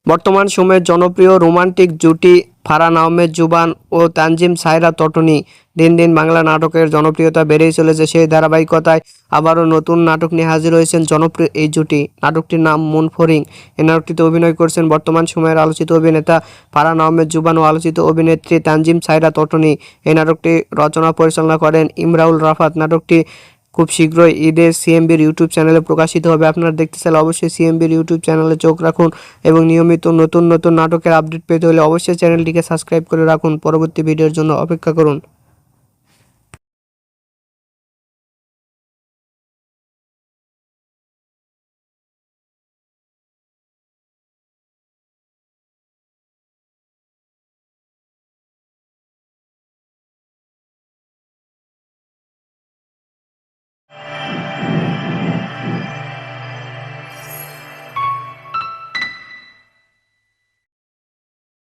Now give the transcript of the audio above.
বর্তমান সময়ে জনপ্রিয় রোমান্টিক জুটি ফারহান আহমেদ জুবান ও তানজিম সায়রা তটনী দিন দিন বাংলা নাটকের জনপ্রিয়তা বেড়েই চলেছে। সেই ধারাবাহিকতায় আবারও নতুন নাটক নিয়ে হাজির হয়েছেন জনপ্রিয় এই জুটি। নাটকটির নাম মন ফড়িং। এই নাটকটিতে অভিনয় করছেন বর্তমান সময়ের আলোচিত অভিনেতা ফারহান আহমেদ জুবান ও আলোচিত অভিনেত্রী তানজিম সায়রা তটনী। এই নাটকটি রচনা পরিচালনা করেন ইমরাউল রাফাত। নাটকটি খুব শীঘ্রই ঈদে সিএমবির ইউটিউব চ্যানেলে প্রকাশিত হবে। আপনারা দেখতে চাইলে অবশ্যই সিএমবির ইউটিউব চ্যানেলে চোখ রাখুন এবং নিয়মিত নতুন নতুন নাটকের আপডেট পেতে হলে অবশ্যই চ্যানেলটিকে সাবস্ক্রাইব করে রাখুন। পরবর্তী ভিডিওর জন্য অপেক্ষা করুন।